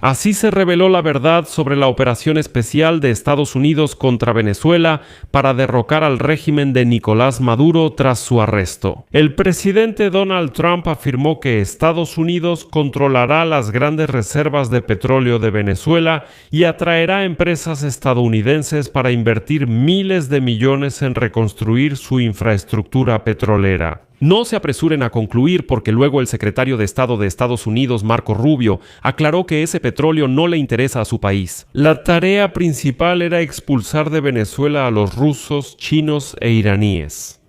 Así se reveló la verdad sobre la operación especial de Estados Unidos contra Venezuela para derrocar al régimen de Nicolás Maduro tras su arresto. El presidente Donald Trump afirmó que Estados Unidos controlará las grandes reservas de petróleo de Venezuela y atraerá empresas estadounidenses para invertir miles de millones en reconstruir su infraestructura petrolera. No se apresuren a concluir porque luego el secretario de Estado de Estados Unidos, Marco Rubio, aclaró que ese petróleo no le interesa a su país. La tarea principal era expulsar de Venezuela a los rusos, chinos e iraníes.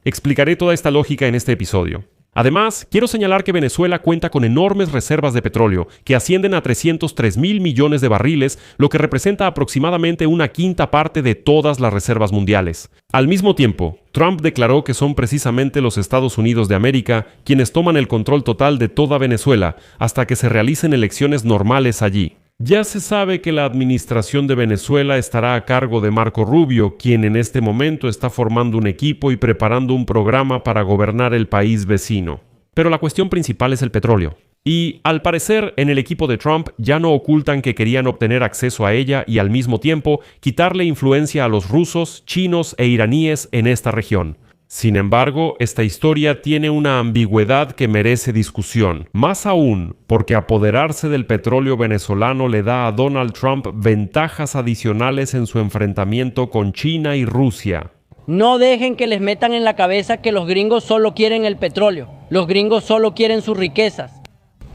Explicaré toda esta lógica en este episodio. Además, quiero señalar que Venezuela cuenta con enormes reservas de petróleo que ascienden a 303.000 millones de barriles, lo que representa aproximadamente una quinta parte de todas las reservas mundiales. Al mismo tiempo, Trump declaró que son precisamente los Estados Unidos de América quienes toman el control total de toda Venezuela hasta que se realicen elecciones normales allí. Ya se sabe que la administración de Venezuela estará a cargo de Marco Rubio, quien en este momento está formando un equipo y preparando un programa para gobernar el país vecino. Pero la cuestión principal es el petróleo. Y, al parecer, en el equipo de Trump ya no ocultan que querían obtener acceso a ella y al mismo tiempo quitarle influencia a los rusos, chinos e iraníes en esta región. Sin embargo, esta historia tiene una ambigüedad que merece discusión, más aún porque apoderarse del petróleo venezolano le da a Donald Trump ventajas adicionales en su enfrentamiento con China y Rusia. No dejen que les metan en la cabeza que los gringos solo quieren el petróleo, los gringos solo quieren sus riquezas.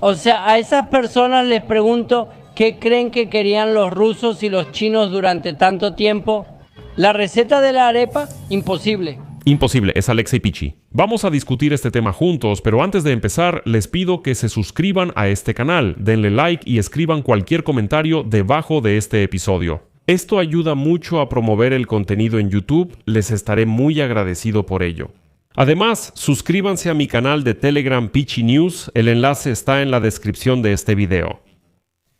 O sea, a esas personas les pregunto, ¿qué creen que querían los rusos y los chinos durante tanto tiempo? ¿La receta de la arepa? Imposible. Imposible, es Alexei Pichi. Vamos a discutir este tema juntos, pero antes de empezar, les pido que se suscriban a este canal, denle like y escriban cualquier comentario debajo de este episodio. Esto ayuda mucho a promover el contenido en YouTube, les estaré muy agradecido por ello. Además, suscríbanse a mi canal de Telegram Pichi News, el enlace está en la descripción de este video.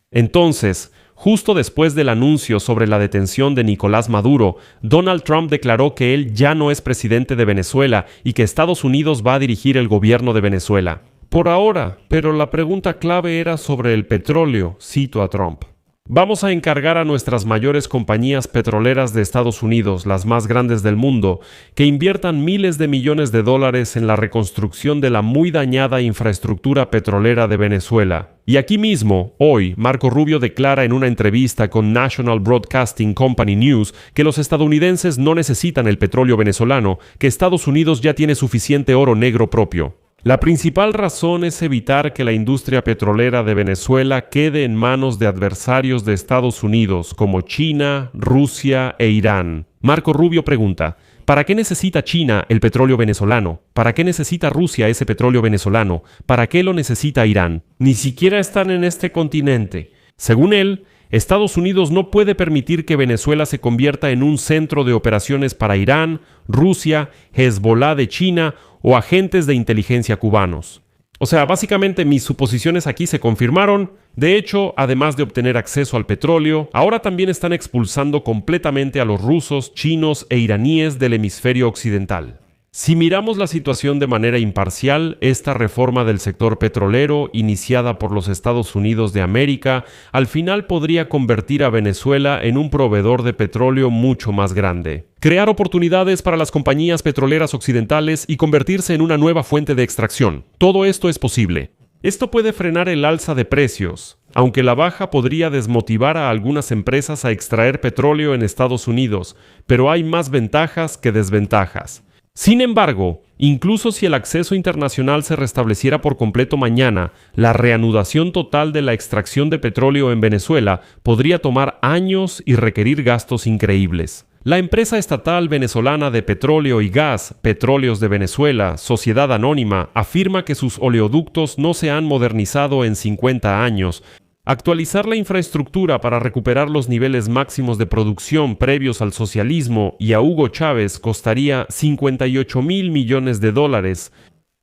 Entonces, justo después del anuncio sobre la detención de Nicolás Maduro, Donald Trump declaró que él ya no es presidente de Venezuela y que Estados Unidos va a dirigir el gobierno de Venezuela. Por ahora, pero la pregunta clave era sobre el petróleo, cito a Trump. Vamos a encargar a nuestras mayores compañías petroleras de Estados Unidos, las más grandes del mundo, que inviertan miles de millones de dólares en la reconstrucción de la muy dañada infraestructura petrolera de Venezuela. Y aquí mismo, hoy, Marco Rubio declara en una entrevista con National Broadcasting Company News que los estadounidenses no necesitan el petróleo venezolano, que Estados Unidos ya tiene suficiente oro negro propio. La principal razón es evitar que la industria petrolera de Venezuela quede en manos de adversarios de Estados Unidos como China, Rusia e Irán. Marco Rubio pregunta, ¿para qué necesita China el petróleo venezolano? ¿Para qué necesita Rusia ese petróleo venezolano? ¿Para qué lo necesita Irán? Ni siquiera están en este continente. Según él, Estados Unidos no puede permitir que Venezuela se convierta en un centro de operaciones para Irán, Rusia, Hezbollah de China o agentes de inteligencia cubanos. O sea, básicamente mis suposiciones aquí se confirmaron. De hecho, además de obtener acceso al petróleo, ahora también están expulsando completamente a los rusos, chinos e iraníes del hemisferio occidental. Si miramos la situación de manera imparcial, esta reforma del sector petrolero, iniciada por los Estados Unidos de América, al final podría convertir a Venezuela en un proveedor de petróleo mucho más grande. Crear oportunidades para las compañías petroleras occidentales y convertirse en una nueva fuente de extracción. Todo esto es posible. Esto puede frenar el alza de precios, aunque la baja podría desmotivar a algunas empresas a extraer petróleo en Estados Unidos, pero hay más ventajas que desventajas. Sin embargo, incluso si el acceso internacional se restableciera por completo mañana, la reanudación total de la extracción de petróleo en Venezuela podría tomar años y requerir gastos increíbles. La empresa estatal venezolana de petróleo y gas, Petróleos de Venezuela, Sociedad Anónima, afirma que sus oleoductos no se han modernizado en 50 años. Actualizar la infraestructura para recuperar los niveles máximos de producción previos al socialismo y a Hugo Chávez costaría $58.000 millones.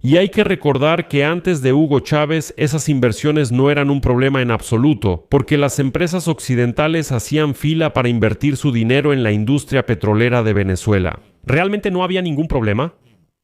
Y hay que recordar que antes de Hugo Chávez esas inversiones no eran un problema en absoluto, porque las empresas occidentales hacían fila para invertir su dinero en la industria petrolera de Venezuela. ¿Realmente no había ningún problema?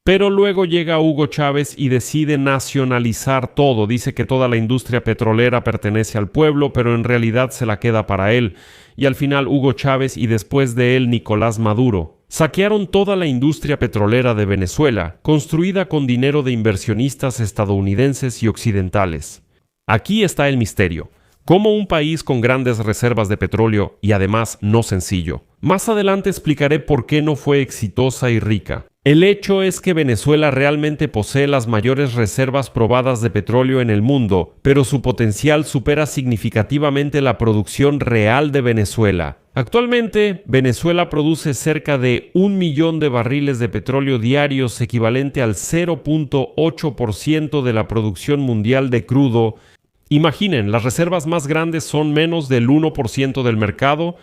Pero luego llega Hugo Chávez y decide nacionalizar todo. Dice que toda la industria petrolera pertenece al pueblo, pero en realidad se la queda para él. Y al final Hugo Chávez y después de él Nicolás Maduro saquearon toda la industria petrolera de Venezuela, construida con dinero de inversionistas estadounidenses y occidentales. Aquí está el misterio. ¿Cómo un país con grandes reservas de petróleo y además no sencillo? Más adelante explicaré por qué no fue exitosa y rica. El hecho es que Venezuela realmente posee las mayores reservas probadas de petróleo en el mundo, pero su potencial supera significativamente la producción real de Venezuela. Actualmente, Venezuela produce cerca de 1 millón de barriles de petróleo diarios, equivalente al 0.8% de la producción mundial de crudo. Imaginen, las reservas más grandes son menos del 1% del mercado.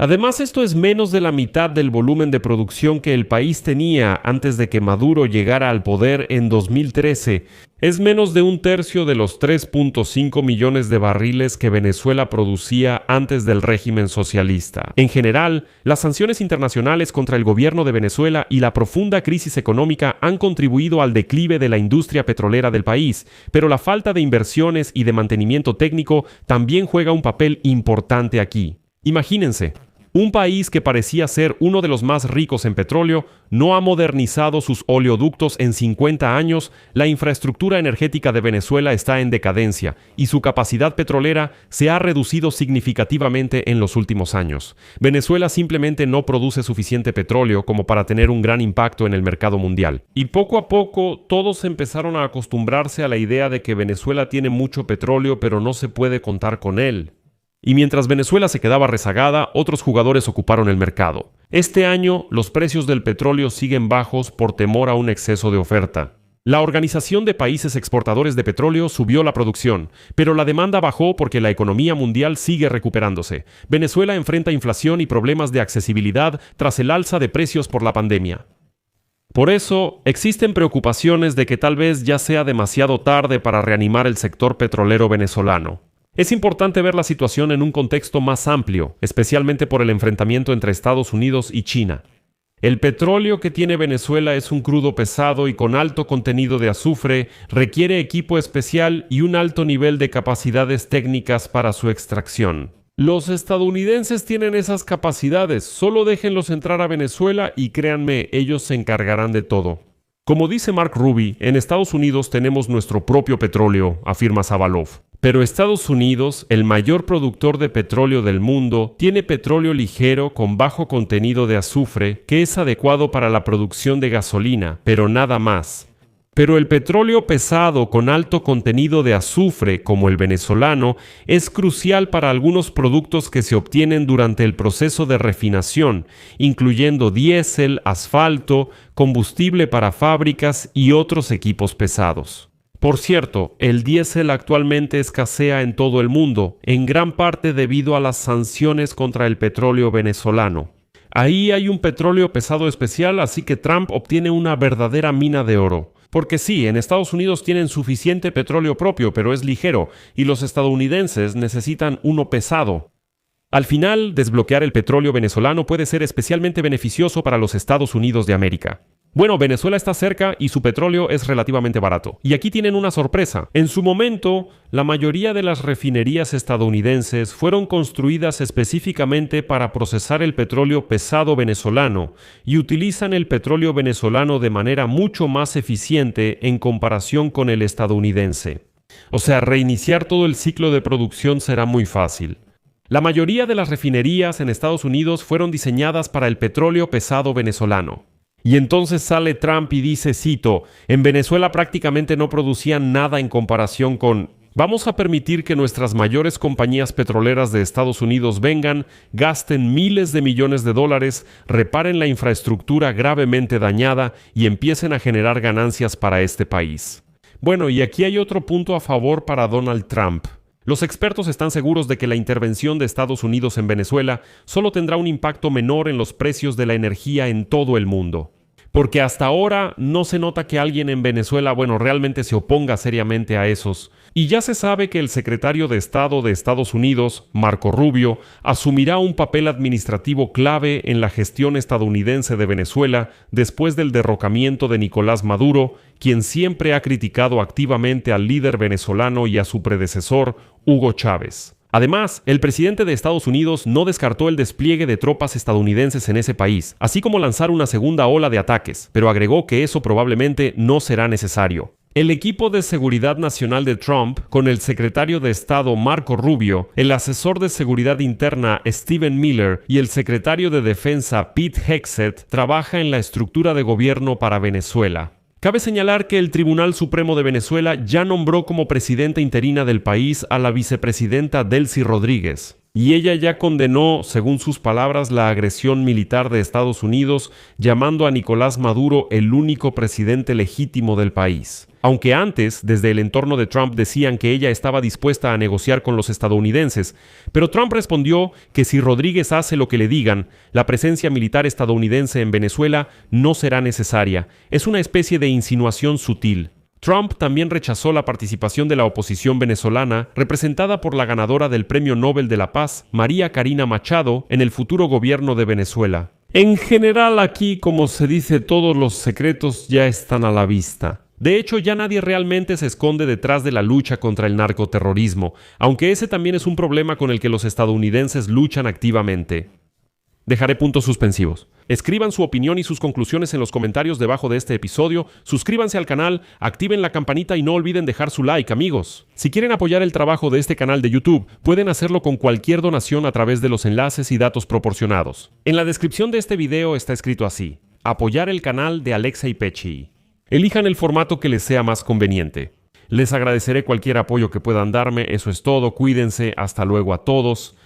Además, esto es menos de la mitad del volumen de producción que el país tenía antes de que Maduro llegara al poder en 2013. Es menos de 1/3 de los 3.5 millones de barriles que Venezuela producía antes del régimen socialista. En general, las sanciones internacionales contra el gobierno de Venezuela y la profunda crisis económica han contribuido al declive de la industria petrolera del país, pero la falta de inversiones y de mantenimiento técnico también juega un papel importante aquí. Imagínense. Un país que parecía ser uno de los más ricos en petróleo no ha modernizado sus oleoductos en 50 años, la infraestructura energética de Venezuela está en decadencia y su capacidad petrolera se ha reducido significativamente en los últimos años. Venezuela simplemente no produce suficiente petróleo como para tener un gran impacto en el mercado mundial. Y poco a poco todos empezaron a acostumbrarse a la idea de que Venezuela tiene mucho petróleo pero no se puede contar con él. Y mientras Venezuela se quedaba rezagada, otros jugadores ocuparon el mercado. Este año, los precios del petróleo siguen bajos por temor a un exceso de oferta. La Organización de Países Exportadores de Petróleo subió la producción, pero la demanda bajó porque la economía mundial sigue recuperándose. Venezuela enfrenta inflación y problemas de accesibilidad tras el alza de precios por la pandemia. Por eso, existen preocupaciones de que tal vez ya sea demasiado tarde para reanimar el sector petrolero venezolano. Es importante ver la situación en un contexto más amplio, especialmente por el enfrentamiento entre Estados Unidos y China. El petróleo que tiene Venezuela es un crudo pesado y con alto contenido de azufre, requiere equipo especial y un alto nivel de capacidades técnicas para su extracción. Los estadounidenses tienen esas capacidades, solo déjenlos entrar a Venezuela y créanme, ellos se encargarán de todo. Como dice Mark Ruby, en Estados Unidos tenemos nuestro propio petróleo, afirma Zavalov. Pero Estados Unidos, el mayor productor de petróleo del mundo, tiene petróleo ligero con bajo contenido de azufre que es adecuado para la producción de gasolina, pero nada más. Pero el petróleo pesado con alto contenido de azufre, como el venezolano, es crucial para algunos productos que se obtienen durante el proceso de refinación, incluyendo diésel, asfalto, combustible para fábricas y otros equipos pesados. Por cierto, el diésel actualmente escasea en todo el mundo, en gran parte debido a las sanciones contra el petróleo venezolano. Ahí hay un petróleo pesado especial, así que Trump obtiene una verdadera mina de oro. Porque sí, en Estados Unidos tienen suficiente petróleo propio, pero es ligero, y los estadounidenses necesitan uno pesado. Al final, desbloquear el petróleo venezolano puede ser especialmente beneficioso para los Estados Unidos de América. Bueno, Venezuela está cerca y su petróleo es relativamente barato. Y aquí tienen una sorpresa. En su momento, la mayoría de las refinerías estadounidenses fueron construidas específicamente para procesar el petróleo pesado venezolano y utilizan el petróleo venezolano de manera mucho más eficiente en comparación con el estadounidense. O sea, reiniciar todo el ciclo de producción será muy fácil. La mayoría de las refinerías en Estados Unidos fueron diseñadas para el petróleo pesado venezolano. Y entonces sale Trump y dice, cito, en Venezuela prácticamente no producían nada en comparación con... Vamos a permitir que nuestras mayores compañías petroleras de Estados Unidos vengan, gasten miles de millones de dólares, reparen la infraestructura gravemente dañada y empiecen a generar ganancias para este país. Bueno, y aquí hay otro punto a favor para Donald Trump. Los expertos están seguros de que la intervención de Estados Unidos en Venezuela solo tendrá un impacto menor en los precios de la energía en todo el mundo. Porque hasta ahora no se nota que alguien en Venezuela, realmente se oponga seriamente a esos. Y ya se sabe que el secretario de Estado de Estados Unidos, Marco Rubio, asumirá un papel administrativo clave en la gestión estadounidense de Venezuela después del derrocamiento de Nicolás Maduro, quien siempre ha criticado activamente al líder venezolano y a su predecesor, Hugo Chávez. Además, el presidente de Estados Unidos no descartó el despliegue de tropas estadounidenses en ese país, así como lanzar una segunda ola de ataques, pero agregó que eso probablemente no será necesario. El equipo de seguridad nacional de Trump, con el secretario de Estado Marco Rubio, el asesor de seguridad interna Stephen Miller y el secretario de Defensa Pete Hegseth, trabaja en la estructura de gobierno para Venezuela. Cabe señalar que el Tribunal Supremo de Venezuela ya nombró como presidenta interina del país a la vicepresidenta Delcy Rodríguez, y ella ya condenó, según sus palabras, la agresión militar de Estados Unidos, llamando a Nicolás Maduro el único presidente legítimo del país. Aunque antes, desde el entorno de Trump decían que ella estaba dispuesta a negociar con los estadounidenses, pero Trump respondió que si Rodríguez hace lo que le digan, la presencia militar estadounidense en Venezuela no será necesaria. Es una especie de insinuación sutil. Trump también rechazó la participación de la oposición venezolana, representada por la ganadora del Premio Nobel de la Paz, María Corina Machado, en el futuro gobierno de Venezuela. En general aquí, como se dice, todos los secretos ya están a la vista. De hecho, ya nadie realmente se esconde detrás de la lucha contra el narcoterrorismo, aunque ese también es un problema con el que los estadounidenses luchan activamente. Dejaré puntos suspensivos. Escriban su opinión y sus conclusiones en los comentarios debajo de este episodio, suscríbanse al canal, activen la campanita y no olviden dejar su like, amigos. Si quieren apoyar el trabajo de este canal de YouTube, pueden hacerlo con cualquier donación a través de los enlaces y datos proporcionados. En la descripción de este video está escrito así: apoyar el canal de Alexei Pechi. Elijan el formato que les sea más conveniente. Les agradeceré cualquier apoyo que puedan darme, eso es todo, cuídense, hasta luego a todos.